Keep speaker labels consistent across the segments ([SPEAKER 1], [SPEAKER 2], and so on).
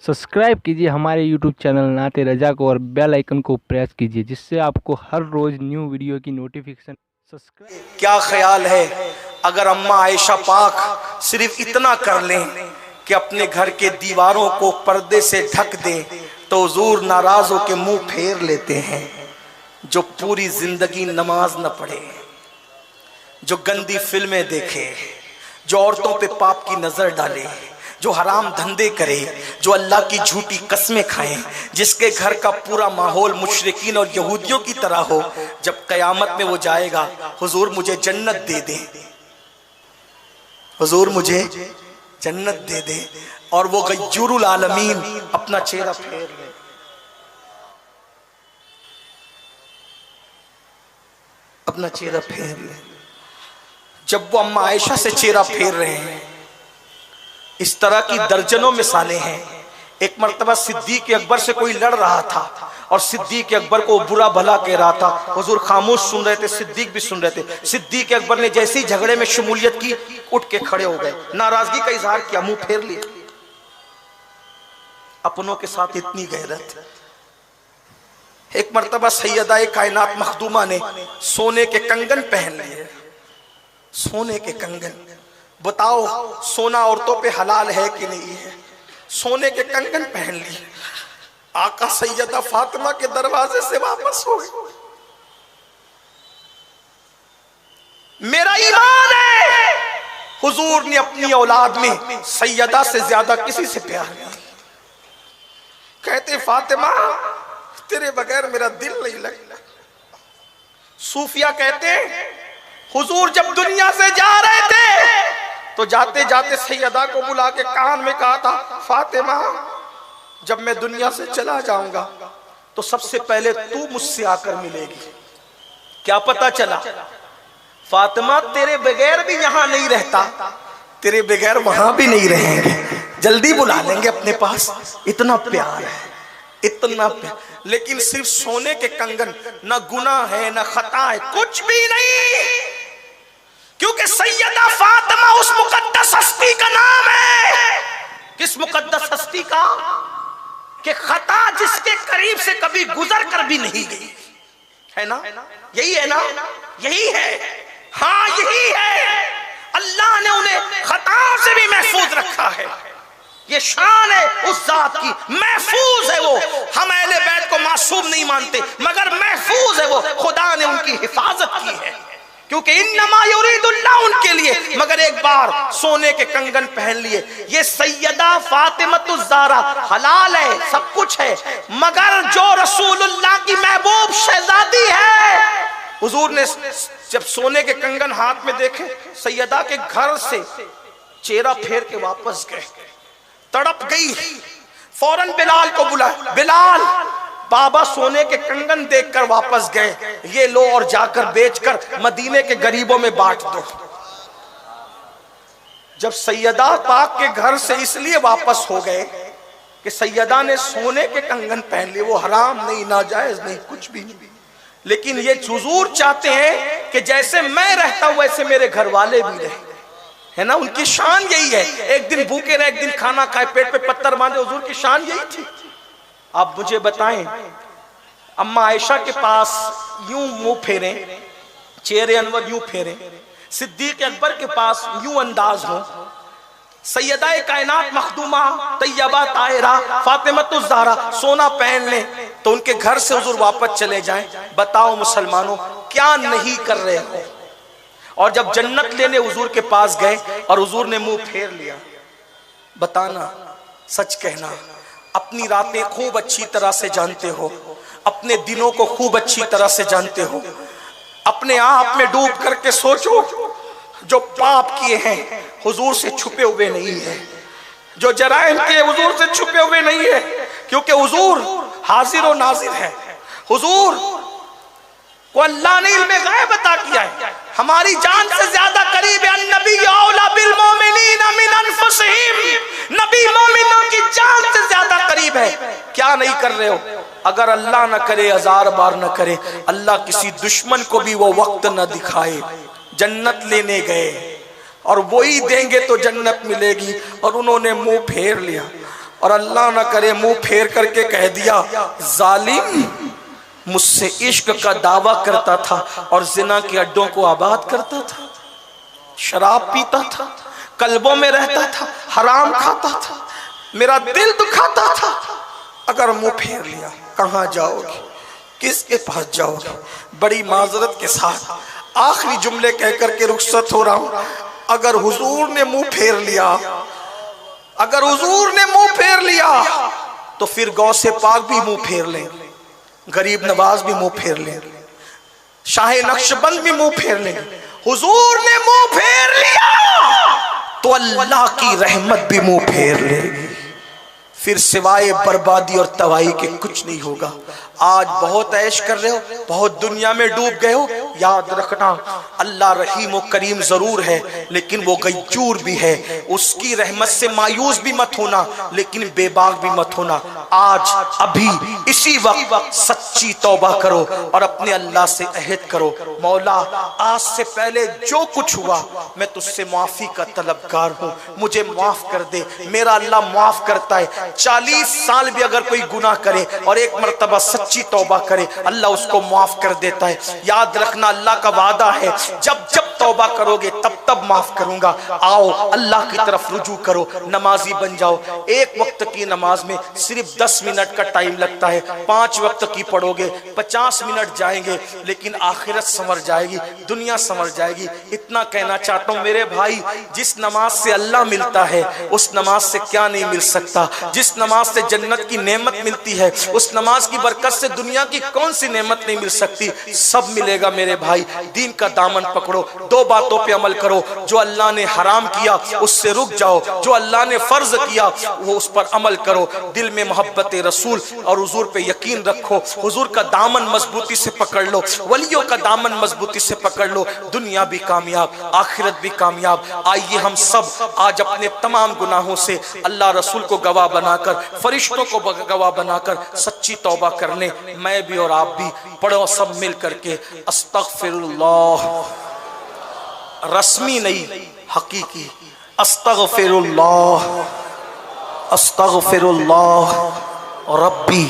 [SPEAKER 1] Subscribe कीजिए हमारे YouTube channel नाते रजा को और बेल आइकन को प्रेस कीजिए, जिससे आपको हर रोज न्यू वीडियो की नोटिफिकेशन। सब्सक्राइब।
[SPEAKER 2] क्या ख्याल है अगर अम्मा आयशा पाक सिर्फ इतना कर लें कि अपने घर के दीवारों को पर्दे से ढक दें तो हुजूर नाराज होकर मुंह फेर लेते हैं। जो पूरी जिंदगी नमाज न पढ़े, जो गंदी फिल्में देखे, जो औरतों पे पाप की नजर डाले, जो हराम धंधे करे, जो अल्लाह की झूठी कस्में खाए, जिसके घर का पूरा माहौल मुशरिकीन और यहूदियों की तरह हो, जब कयामत में वो जाएगा, हुजूर मुझे जन्नत दे दे, हुजूर मुझे जन्नत दे दे, और वो गय्यूरुल आलमीन अपना चेहरा फेर ले, अपना चेहरा फेर ले। जब वो अम्मा आयशा से चेहरा फेर रहे हैं, इस तरह की दर्जनों मिसालें हैं। एक मर्तबा सिद्दीक अकबर से कोई लड़ रहा था और सिद्दीक अकबर को बुरा भला कह रहा था। हुजूर खामोश सुन रहे थे, सिद्दीक भी सुन रहे थे। सिद्दीक अकबर ने जैसे ही झगड़े में शमूलियत की, उठ के खड़े हो गए, नाराजगी का इजहार किया, मुंह फेर लिया। अपनों के साथ इतनी गैरत। एक मर्तबा सैयदा कायनात मखदूमा ने सोने के कंगन पहन लिए, सोने के कंगन। बताओ सोना औरतों पे हलाल है कि नहीं है? सोने के कंगन पहन लिए, आका सैयदा फातिमा के दरवाजे से वापस हो गए। मेरा ईमान है हुजूर ने अपनी औलाद में सैयदा से ज्यादा किसी से प्यार नहीं। कहते फातिमा तेरे बगैर मेरा दिल नहीं लगता। सूफिया कहते हुजूर जब दुनिया से जा रहे थे तो जाते जाते सैयदा को बुला के कान में कहा था, फातिमा जब मैं दुनिया से चला जाऊंगा तो सबसे पहले तू मुझसे आकर मिलेगी। क्या पता चला फातिमा तेरे बगैर भी यहां नहीं रहता, तेरे बगैर वहां भी नहीं रहेंगे, जल्दी बुला लेंगे अपने पास। इतना प्यार है, इतना प्यार। लेकिन सिर्फ सोने के कंगन, न गुनाह है न खता है, कुछ भी नहीं, क्योंकि सैयदा फातिमा उस मुकद्दस हस्ती का नाम है। किस मुकद्दस हस्ती का? कि खता जिसके करीब से कभी गुजर कर भी नहीं गई, है ना? यही है ना? यही है, हाँ यही है। अल्लाह ने उन्हें खताओं से भी महफूज रखा है। ये शान है उस जात की, महफूज है वो। हम अहले बैत को मासूम नहीं मानते, मगर महफूज है वो, खुदा ने उनकी हिफाजत की है, क्योंकि इन्नमा युरीदुल्लाह उनके लिए। मगर एक बार सोने के कंगन पहन लिए। ये सैयदा फातिमतुज़ ज़हरा हलाल है, सब कुछ है, मगर जो रसूलुल्लाह की महबूब शहजादी है, हुजूर ने जब सोने के कंगन हाथ में देखे, सैयदा के घर से चेहरा फेर के वापस गए। तड़प गई, फौरन बिलाल को बुलाया, बिलाल बाबा सोने के कंगन देखकर वापस गए, ये लो और जाकर बेचकर मदीने के गरीबों में बांट दो। जब सैयदा पाक के घर से इसलिए वापस हो गए कि सैयदा ने सोने के कंगन पहन लिए, वो हराम नहीं, नाजायज नहीं, कुछ भी नहीं। लेकिन ये हुजूर चाहते हैं कि जैसे मैं रहता हूं वैसे मेरे घर वाले भी रहे, है ना? उनकी शान यही है। एक दिन भूखे रहे, एक दिन खाना खाए, पेट पे पत्थर बांधे, हुजूर की शान यही थी। आप मुझे बताएं, अम्मा आयशा के पास यूं मुंह फेरे, चेहरे अनवर यूं फेरे, सिद्दीक अकबर के पास यूं अंदाज हो, सैयदा कायनात मखदूमा तैयबा ताहिरा फातिमतुज़ ज़हरा सोना पहन ले तो उनके घर से हुजूर वापस चले जाएं। बताओ मुसलमानों क्या नहीं कर रहे हो? और जब जन्नत लेने हुजूर के पास गए और हुजूर ने मुंह फेर लिया। बताना, सच कहना, अपनी रातें खूब अच्छी तरह से जानते हो, अपने दिनों को खूब अच्छी तरह से जानते हो। अपने आप में डूब करके सोचो, जो पाप किए हैं हुजूर से छुपे हुए नहीं है, जो जराइम किए हुजूर से छुपे हुए नहीं है, क्योंकि हुजूर हाजिर और नाजिर है। हुजूर को अल्लाह ने इल्मे गैब अता किया है, हमारी जान से ज्यादा करीब है। अन्नबी औला बिल मोमिनीना मिन अनफुसिहिम, नबी मोमिनों की जान से ज्यादा करीब है। क्या नहीं कर रहे हो? अगर अल्लाह न करे, हजार बार न करे, अल्लाह किसी दुश्मन को भी वो वक्त न दिखाए, जन्नत लेने गए और वही देंगे तो जन्नत मिलेगी, और उन्होंने मुंह फेर लिया। और अल्लाह ना करे मुंह फेर करके कह दिया जालिम, मुझसे इश्क का दावा करता था और जिना के अड्डों को आबाद करता था, शराब पीता था, कल्बों में रहता था, हराम खाता था, मेरा दिल दुखाता था। अगर मुंह फेर लिया कहाँ जाओगे, किसके पास जाओगे? बड़ी माजरत के साथ आखिरी जुमले कह करके रुखसत हो रहा हूं। अगर हुजूर ने मुंह फेर लिया, अगर हुजूर ने मुंह फेर लिया तो फिर गौसे पाक भी मुंह फेर लें, गरीब नवाज भी मुंह फेर लें, शाह नक्शबंद भी मुंह फेर लें। हुजूर ने मुंह फेर लिया तो अल्लाह की रहमत भी मुंह फेर लेगी, फिर सिवाय बर्बादी और तबाही के कुछ नहीं होगा। आज बहुत ऐश कर रहे हो, बहुत दुनिया में डूब गए हो, याद रखना अल्लाह रहीम व करीम जरूर है लेकिन वो गय्यूर भी है। उसकी रहमत से मायूस भी मत होना लेकिन बेबाक भी मत होना। आज अभी इसी वक्त सच्ची तौबा करो और अपने अल्लाह से अहद करो, मौला आज से पहले जो कुछ हुआ मैं तुझसे माफी का तलबगार हूँ, मुझे माफ कर दे। मेरा अल्लाह माफ करता है। 40 साल भी अगर कोई गुनाह करे और एक मर्तबा सच्ची तौबा करे अल्लाह उसको माफ कर देता है। याद रखना अल्लाह का वादा है, जब जब तौबा करोगे तब तब माफ करूंगा। आओ अल्लाह की तरफ रुजू करो, नमाजी बन जाओ। एक वक्त की नमाज में सिर्फ 10 मिनट का टाइम लगता है, 5 वक्त की पढ़ोगे 50 मिनट जाएंगे, लेकिन आखिरत संवर जाएगी, दुनिया संवर जाएगी। इतना कहना चाहता हूँ मेरे भाई, जिस नमाज से अल्लाह मिलता है उस नमाज से क्या नहीं मिल सकता। जिस नमाज से जन्नत की नेमत मिलती है उस नमाज की बरकत से दुनिया की कौन सी नेमत नहीं मिल सकती। सब मिलेगा मेरे भाई। दीन का दामन पकड़ो, 2 बातों पे अमल करो, जो अल्लाह ने हराम किया उससे रुक जाओ, जो अल्लाह ने फर्ज किया वो उस पर अमल करो। दिल में मोहब्बत रसूल और हुजूर पे यकीन रखो, हुजूर का दामन मजबूती से पकड़ लो, वलियों का दामन मजबूती से पकड़ लो, दुनिया भी कामयाब आखिरत भी कामयाब। आइए हम सब आज अपने तमाम गुनाहों से अल्लाह रसूल को गवाह बनाकर, फरिश्तों को गवाह बनाकर सच्ची तौबा करने मैं भी और आप भी पढ़ो सब मिल करके अस्तगफिरुल्लाह, रस्मी नहीं हकीकी, अस्तगफिरुल्लाह अस्तगफिरुल्लाह रब्बी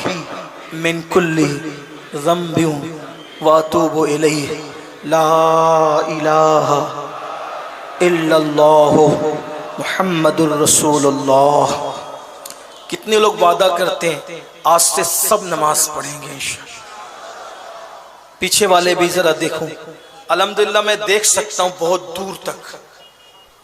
[SPEAKER 2] मिन कुल्ली ज़ंबिन व अतूबु इलैहि ला इलाहा इल्लल्लाहु मुहम्मदुर रसूलुल्लाह। कितने लोग वादा करते हैं आज से सब नमाज पढ़ेंगे इंशाअल्लाह। पीछे वाले भी जरा देखो, अल्हम्दुलिल्लाह मैं देख सकता हूँ बहुत दूर तक,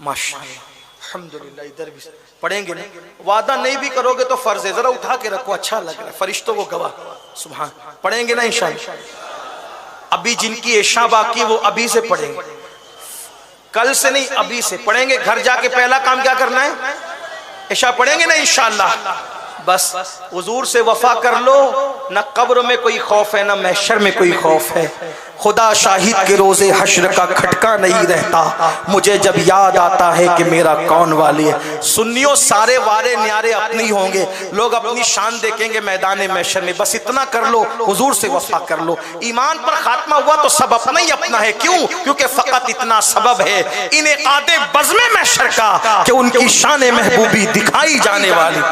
[SPEAKER 2] माशाअल्लाह अल्हम्दुलिल्लाह। इधर भी पढ़ेंगे ना, वादा नहीं भी करोगे तो फर्ज है, जरा उठा के रखो, अच्छा लग रहा है, फरिश्तों को गवाह सुभान। पढ़ेंगे ना इंशाअल्लाह। अभी जिनकी इशा बाकी वो अभी से पढ़ेंगे, कल से नहीं अभी से पढ़ेंगे। घर जाके पहला काम क्या करना है, इशा पढ़ेंगे ना इंशाअल्लाह। बस हुजूर से वफा कर लो, न कब्र में कोई खौफ है न महशर में कोई खौफ है। खुदा शाहिद के रोजे हश्र का खटका नहीं रहता, मुझे जब याद आता है कि मेरा कौन वाली है। सुन्नियों सारे वारे न्यारे अपने ही होंगे, लोग अपनी शान देखेंगे मैदान महशर में। बस इतना कर लो, हुजूर से वफा कर लो। ईमान पर खात्मा हुआ तो सब अपना ही अपना है। क्यों? क्योंकि फकत इतना सबब है इन्हें आदे बज़्मे महशर का कि उनकी शान महबूबी दिखाई जाने वाली।